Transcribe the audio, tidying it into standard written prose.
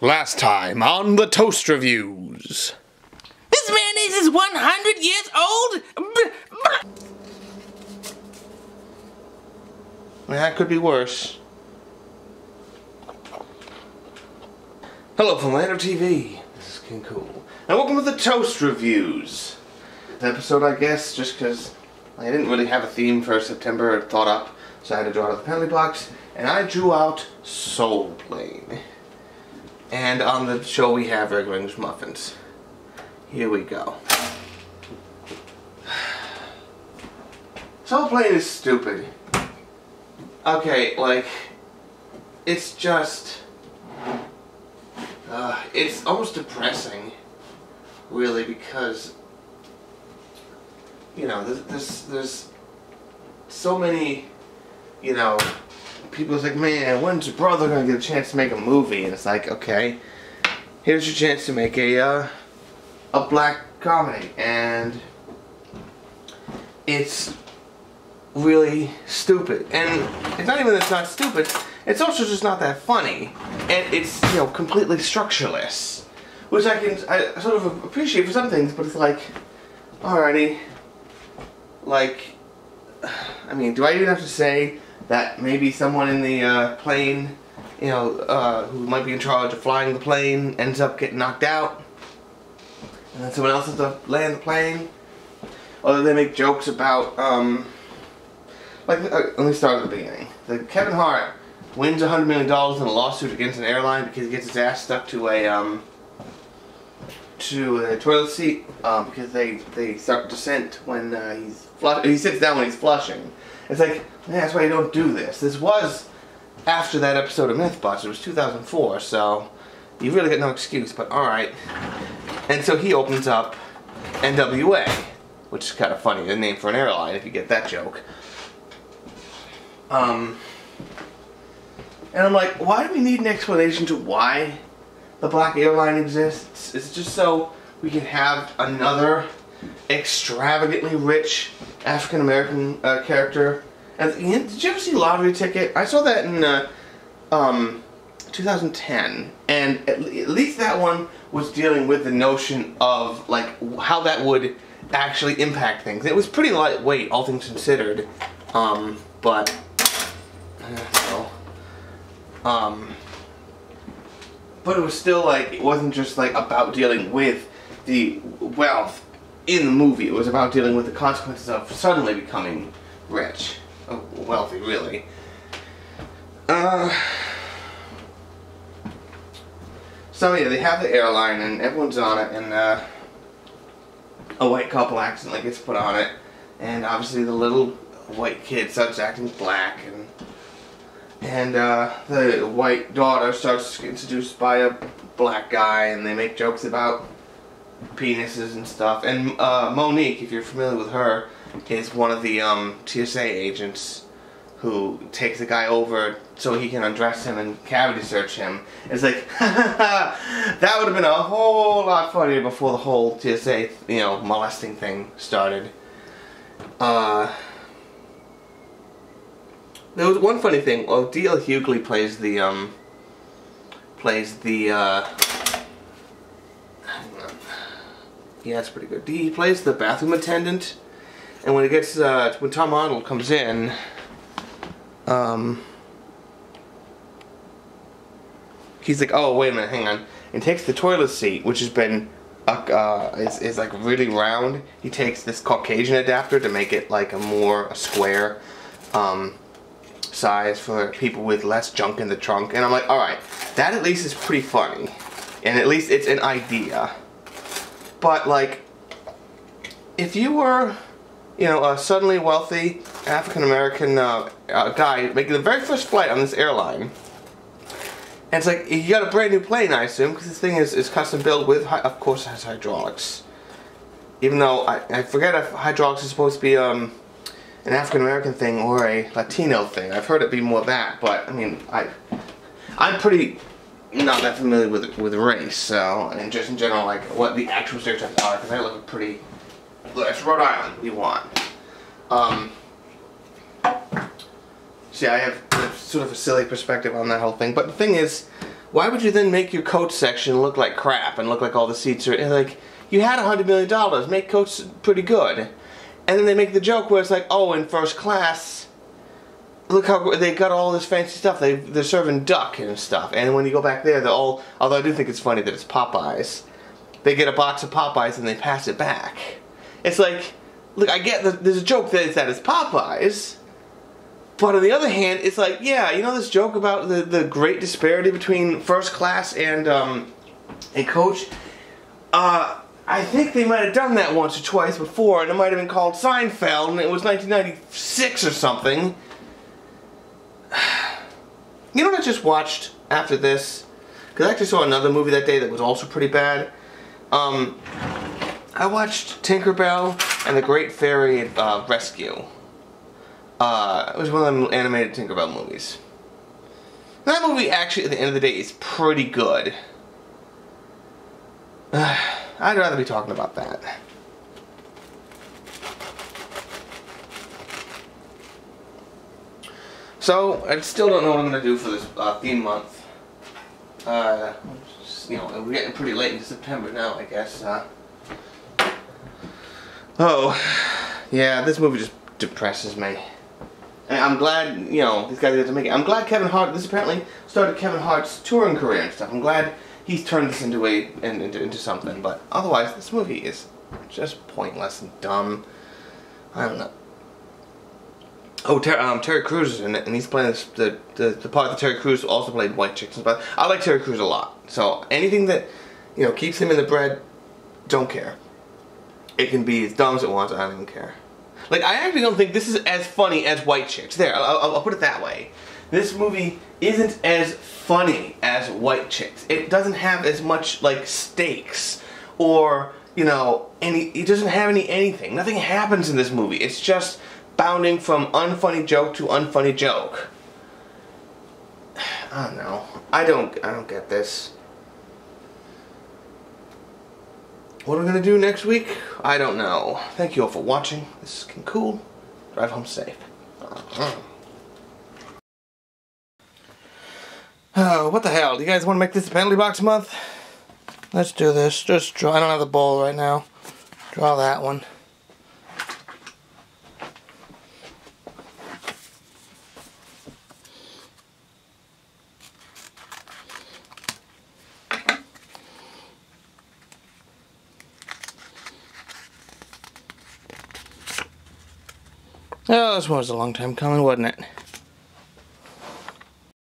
Last time on the Toast Reviews. This mayonnaise is 100 years old? That could be worse. Hello from Land of TV. This is King Cool. And welcome to the Toast Reviews. The episode, I guess, just because I didn't really have a theme for September thought up, so I had to draw out of the penalty box, and I drew out Soul Plane. And on the show we have regular English muffins. Here we go. Soul Plane is stupid. Okay, like, it's just, it's almost depressing, really, because, you know, there's so many, you know, people's like, man, when's your brother gonna get a chance to make a movie? And it's like, okay, here's your chance to make a black comedy, and it's really stupid. And it's not even that it's not stupid, it's also just not that funny, and it's, you know, completely structureless, which I sort of appreciate for some things, but it's like, alrighty, like, I mean, do I even have to say that maybe someone in the plane, you know, who might be in charge of flying the plane ends up getting knocked out, and then someone else has to land the plane? Or they make jokes about, like, let me start at the beginning. Kevin Hart wins $100 million in a lawsuit against an airline because he gets his ass stuck to a toilet seat because they start descent when he sits down when he's flushing. It's like, yeah, that's why you don't do this. This was after that episode of Mythbusters. It was 2004, so you really got no excuse, but alright. And so he opens up NWA, which is kind of funny, the name for an airline, if you get that joke. And I'm like, why do we need an explanation to why the black airline exists? It's just so we can have another extravagantly rich African-American character. And did you ever see Lottery Ticket? I saw that in 2010, and at least that one was dealing with the notion of, like, how that would actually impact things. It was pretty lightweight, all things considered, but but it was still, like, it wasn't just, like, about dealing with the wealth in the movie. It was about dealing with the consequences of suddenly becoming rich. Wealthy, really. So yeah, they have the airline and everyone's on it, and a white couple accidentally gets put on it, and obviously the little white kid starts acting black, and the white daughter starts to get seduced by a black guy, and they make jokes about penises and stuff. And Monique, if you're familiar with her, is one of the TSA agents who takes the guy over so he can undress him and cavity search him. It's like, that would have been a whole lot funnier before the whole TSA, you know, molesting thing started. There was one funny thing. Well, D.L. Hughley plays the yeah, it's pretty good. He plays the bathroom attendant, and when it gets when Tom Arnold comes in, he's like, oh wait a minute, hang on, and takes the toilet seat, which has been is like really round. He takes this Caucasian adapter to make it like a square size for people with less junk in the trunk, and I'm like, alright, that at least is pretty funny, and at least it's an idea. But, like, if you were, you know, a suddenly wealthy African-American guy making the very first flight on this airline, and it's like, you got a brand new plane, I assume, because this thing is custom built with, of course it has hydraulics. Even though, I forget if hydraulics is supposed to be an African-American thing or a Latino thing. I've heard it be more that, but, I mean, I'm pretty not that familiar with race, so, and just in general, like, what the actual stereotypes are, because I live a pretty, it's Rhode Island, we want. See, I have sort of a silly perspective on that whole thing, but the thing is, why would you then make your coach section look like crap and look like all the seats are like, you had $100 million, make coach pretty good. And then they make the joke where it's like, oh, in first class, look how they got all this fancy stuff. They're serving duck and stuff. And when you go back there, they're all, although I do think it's funny that it's Popeyes, they get a box of Popeyes and they pass it back. It's like, look, I get there's a joke that it's Popeyes, but on the other hand, it's like, yeah, you know this joke about the great disparity between first class and a coach? I think they might have done that once or twice before, and it might have been called Seinfeld, and it was 1996 or something. You know what I just watched after this? Because I actually saw another movie that day that was also pretty bad. I watched Tinkerbell and the Great Fairy Rescue. It was one of them animated Tinkerbell movies. That movie actually, at the end of the day, is pretty good. I'd rather be talking about that. So, I still don't know what I'm going to do for this theme month. You know, we're getting pretty late into September now, I guess. Oh, yeah, this movie just depresses me. And I'm glad, you know, these guys get to make it. I'm glad Kevin Hart, this apparently started Kevin Hart's touring career and stuff. I'm glad he's turned this into something, but otherwise, this movie is just pointless and dumb. I don't know. Oh, Terry Crews is in it, and he's playing the part that Terry Crews also played White Chicks. But I like Terry Crews a lot, so anything that, you know, keeps him in the bread, don't care. It can be as dumb as it wants, I don't even care. Like, I actually don't think this is as funny as White Chicks. There, I'll put it that way. This movie isn't as funny as White Chicks. It doesn't have as much, like, stakes or, you know, it doesn't have anything. Nothing happens in this movie. It's just bounding from unfunny joke to unfunny joke. I don't know. I don't get this. What are we gonna do next week? I don't know. Thank you all for watching. This is King Cool. Drive home safe. Oh, what the hell? Do you guys want to make this a penalty box month? Let's do this. Just draw. I don't have the ball right now. Draw that one. Oh, this one was a long time coming, wasn't it?